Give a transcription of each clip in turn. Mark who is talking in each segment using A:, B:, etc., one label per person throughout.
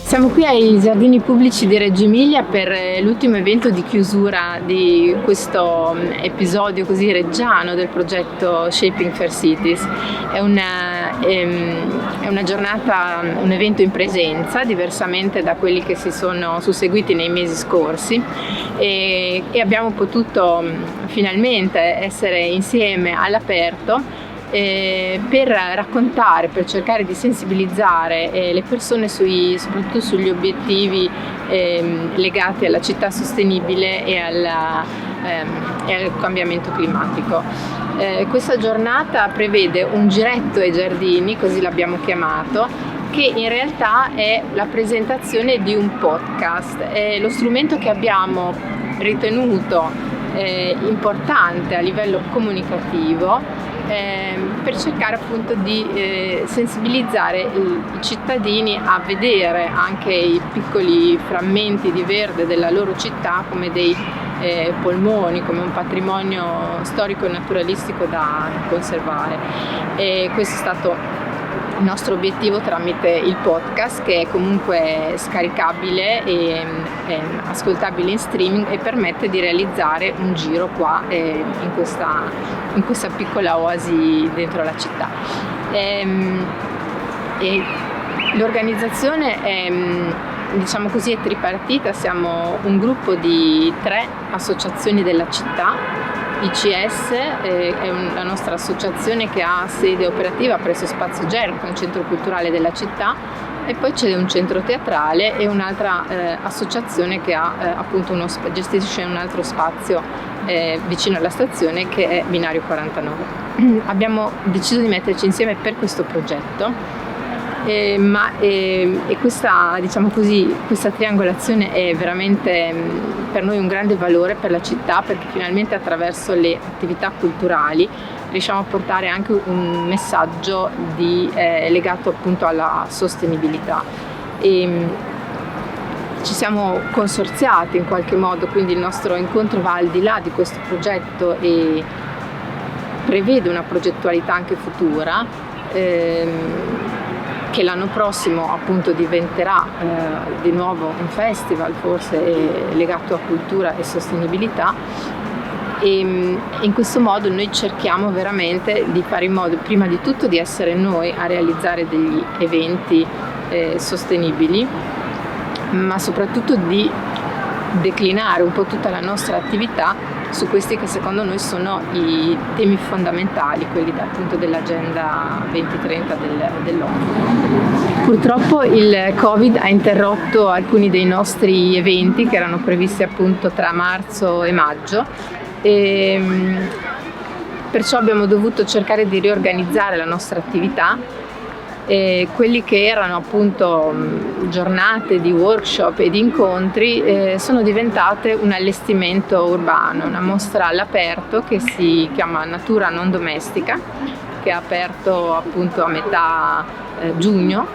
A: Siamo qui ai Giardini Pubblici di Reggio Emilia per l'ultimo evento di chiusura di questo episodio così reggiano del progetto Shaping Fair Cities. È una giornata, un evento in presenza, diversamente da quelli che si sono susseguiti nei mesi scorsi, e abbiamo potuto finalmente essere insieme all'aperto per raccontare, per cercare di sensibilizzare le persone soprattutto sugli obiettivi legati alla città sostenibile e al cambiamento climatico. Questa giornata prevede un giretto ai giardini, così l'abbiamo chiamato, che in realtà è la presentazione di un podcast. È lo strumento che abbiamo ritenuto importante a livello comunicativo per cercare appunto di sensibilizzare i cittadini a vedere anche i piccoli frammenti di verde della loro città come dei polmoni, come un patrimonio storico e naturalistico da conservare. E questo è stato il nostro obiettivo tramite il podcast, che è comunque scaricabile e ascoltabile in streaming e permette di realizzare un giro qua in questa piccola oasi dentro la città. E l'organizzazione è, diciamo così, è tripartita. Siamo un gruppo di 3 associazioni della città. ICS è la nostra associazione che ha sede operativa presso Spazio Gerco, un centro culturale della città, e poi c'è un centro teatrale e un'altra associazione che ha appunto gestisce un altro spazio vicino alla stazione, che è Binario 49. Abbiamo deciso di metterci insieme per questo progetto. Questa, diciamo così, questa triangolazione è veramente per noi un grande valore per la città, perché finalmente attraverso le attività culturali riusciamo a portare anche un messaggio legato appunto alla sostenibilità. Ci siamo consorziati in qualche modo, quindi il nostro incontro va al di là di questo progetto e prevede una progettualità anche futura, che l'anno prossimo appunto diventerà di nuovo un festival, forse legato a cultura e sostenibilità, e in questo modo noi cerchiamo veramente di fare in modo, prima di tutto, di essere noi a realizzare degli eventi sostenibili, ma soprattutto di declinare un po' tutta la nostra attività su questi che secondo noi sono i temi fondamentali, quelli appunto dell'agenda 2030 dell'ONU. Purtroppo il Covid ha interrotto alcuni dei nostri eventi che erano previsti appunto tra marzo e maggio, e perciò abbiamo dovuto cercare di riorganizzare la nostra attività. Quelli che erano appunto giornate di workshop e di incontri sono diventate un allestimento urbano, una mostra all'aperto che si chiama Natura non domestica, che è aperto appunto a metà giugno,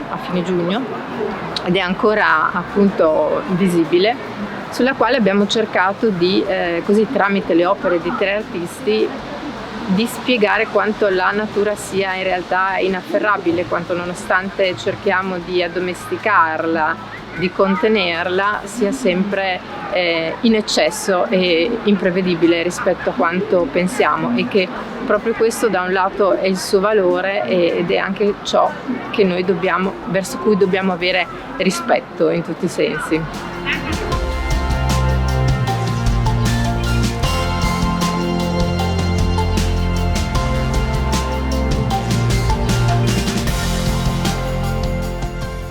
A: a fine giugno, ed è ancora appunto visibile, sulla quale abbiamo cercato di, così tramite le opere di 3 artisti, di spiegare quanto la natura sia in realtà inafferrabile, quanto nonostante cerchiamo di addomesticarla, di contenerla, sia sempre in eccesso e imprevedibile rispetto a quanto pensiamo, e che proprio questo da un lato è il suo valore ed è anche ciò che noi verso cui dobbiamo avere rispetto in tutti i sensi.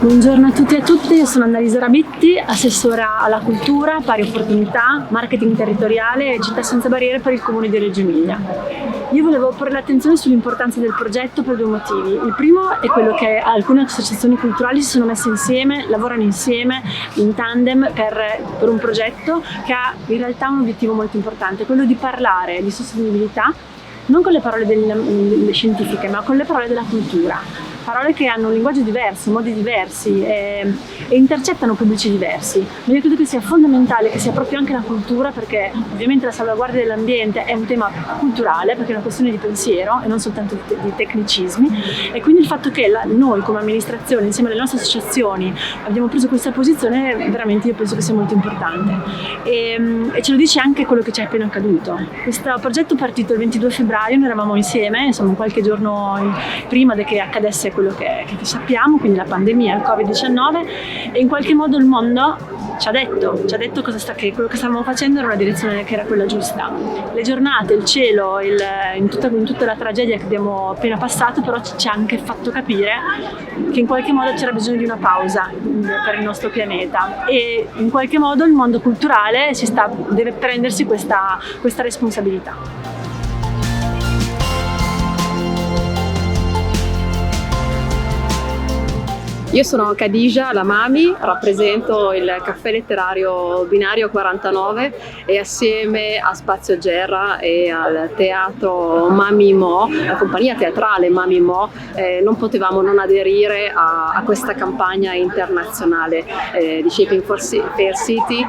B: Buongiorno a tutti e a tutte, io sono Annalisa Rabitti, assessora alla cultura, pari opportunità, marketing territoriale e città senza barriere per il comune di Reggio Emilia. Io volevo porre l'attenzione sull'importanza del progetto per 2 motivi. Il primo è quello che alcune associazioni culturali si sono messe insieme, lavorano insieme in tandem per un progetto che ha in realtà un obiettivo molto importante, quello di parlare di sostenibilità non con le parole scientifiche, ma con le parole della cultura. parole che hanno un linguaggio diverso, modi diversi e intercettano pubblici diversi. Ma io credo che sia fondamentale che sia proprio anche la cultura, perché ovviamente la salvaguardia dell'ambiente è un tema culturale, perché è una questione di pensiero e non soltanto di tecnicismi, e quindi il fatto che noi come amministrazione insieme alle nostre associazioni abbiamo preso questa posizione veramente io penso che sia molto importante e ce lo dice anche quello che ci è appena accaduto. Questo progetto è partito il 22 febbraio, noi eravamo insieme, insomma qualche giorno prima che accadesse quello che sappiamo, quindi la pandemia, il Covid-19, e in qualche modo il mondo ci ha detto che quello che stavamo facendo era una direzione che era quella giusta. Le giornate, il cielo, in tutta la tragedia che abbiamo appena passato, però ci ha anche fatto capire che in qualche modo c'era bisogno di una pausa per il nostro pianeta e in qualche modo il mondo culturale deve prendersi questa responsabilità.
C: Io sono Khadija, la Mami, rappresento il caffè letterario Binario 49 e assieme a Spazio Gerra e al teatro Mami Mo, la compagnia teatrale Mami Mo, non potevamo non aderire a questa campagna internazionale di Shaping Fair City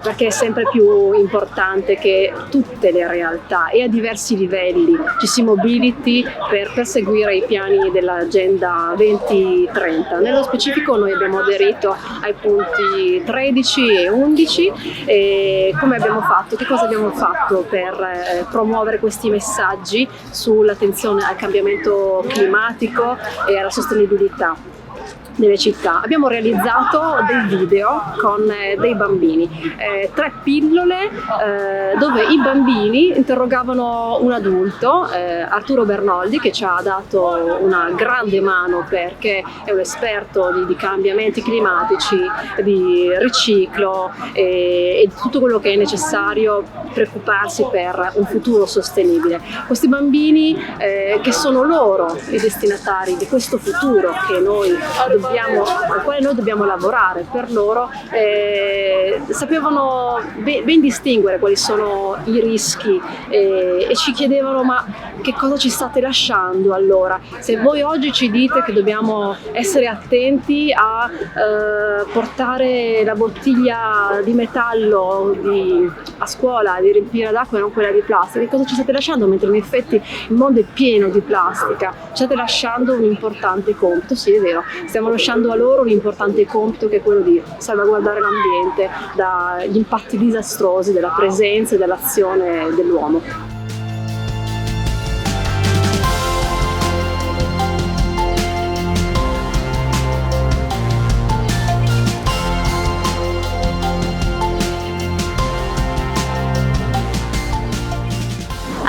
C: perché è sempre più importante che tutte le realtà e a diversi livelli ci si mobiliti per perseguire i piani dell'Agenda 2030. Nello specifico noi abbiamo aderito ai punti 13 e 11 e come abbiamo fatto? Che cosa abbiamo fatto per promuovere questi messaggi sull'attenzione al cambiamento climatico e alla sostenibilità delle città? Abbiamo realizzato dei video con dei bambini, 3 pillole dove i bambini interrogavano un adulto, Arturo Bernoldi, che ci ha dato una grande mano perché è un esperto di cambiamenti climatici, di riciclo e di tutto quello che è necessario preoccuparsi per un futuro sostenibile. Questi bambini che sono loro i destinatari di questo futuro al quale noi dobbiamo lavorare per loro, sapevano ben distinguere quali sono i rischi e ci chiedevano: ma che cosa ci state lasciando allora? Se voi oggi ci dite che dobbiamo essere attenti a portare la bottiglia di metallo a scuola, di riempire d'acqua e non quella di plastica, che cosa ci state lasciando? Mentre in effetti il mondo è pieno di plastica, ci state lasciando un importante compito. Sì, è vero, stiamo lasciando a loro un importante compito che è quello di salvaguardare l'ambiente dagli impatti disastrosi della presenza e dell'azione dell'uomo.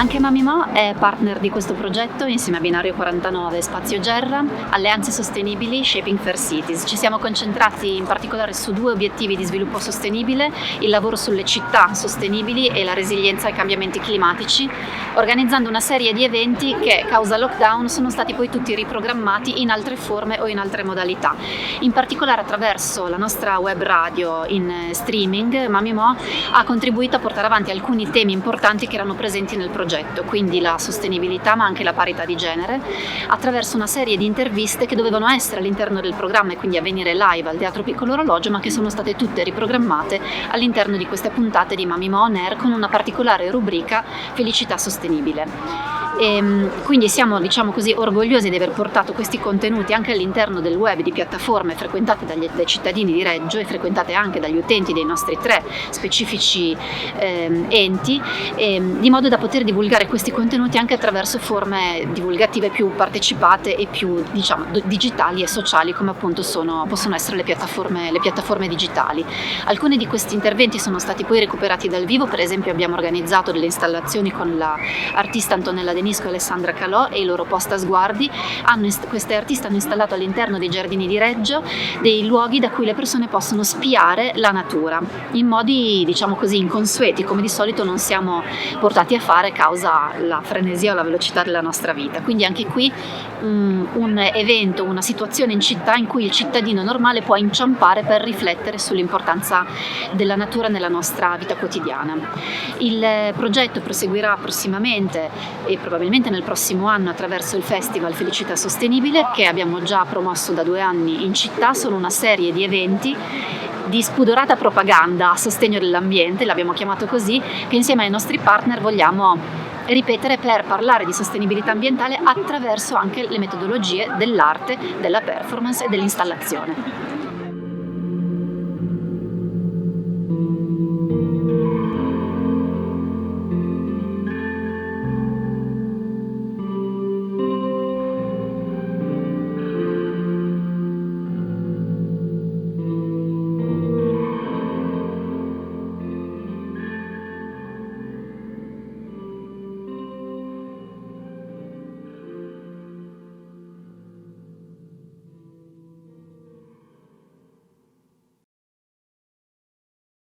D: Anche Mami Mo è partner di questo progetto insieme a Binario 49 e Spazio Gerra, Alleanze Sostenibili, Shaping Fair Cities. Ci siamo concentrati in particolare su 2 obiettivi di sviluppo sostenibile: il lavoro sulle città sostenibili e la resilienza ai cambiamenti climatici, organizzando una serie di eventi che, causa lockdown, sono stati poi tutti riprogrammati in altre forme o in altre modalità. In particolare attraverso la nostra web radio in streaming, Mami Mo ha contribuito a portare avanti alcuni temi importanti che erano presenti nel progetto, quindi la sostenibilità ma anche la parità di genere, attraverso una serie di interviste che dovevano essere all'interno del programma e quindi avvenire live al Teatro Piccolo Orologio, ma che sono state tutte riprogrammate all'interno di queste puntate di Mami Mo On Air con una particolare rubrica Felicità Sostenibile. E quindi siamo, diciamo così, orgogliosi di aver portato questi contenuti anche all'interno del web di piattaforme frequentate dai cittadini di Reggio e frequentate anche dagli utenti dei nostri 3 specifici enti, di modo da poter divulgare questi contenuti anche attraverso forme divulgative più partecipate e più, diciamo, digitali e sociali, come appunto possono essere le piattaforme digitali. Alcuni di questi interventi sono stati poi recuperati dal vivo. Per esempio abbiamo organizzato delle installazioni con l'artista Antonella Denisco e Alessandra Calò e i loro posta sguardi. Queste artiste hanno installato all'interno dei giardini di Reggio dei luoghi da cui le persone possono spiare la natura in modi, diciamo così, inconsueti, come di solito non siamo portati a fare causa la frenesia o la velocità della nostra vita. Quindi anche qui un evento, una situazione in città in cui il cittadino normale può inciampare per riflettere sull'importanza della natura nella nostra vita quotidiana. Il progetto proseguirà prossimamente e probabilmente probabilmente nel prossimo anno attraverso il Festival Felicità Sostenibile, che abbiamo già promosso da 2 anni in città. Sono una serie di eventi di spudorata propaganda a sostegno dell'ambiente, l'abbiamo chiamato così, che insieme ai nostri partner vogliamo ripetere per parlare di sostenibilità ambientale attraverso anche le metodologie dell'arte, della performance e dell'installazione.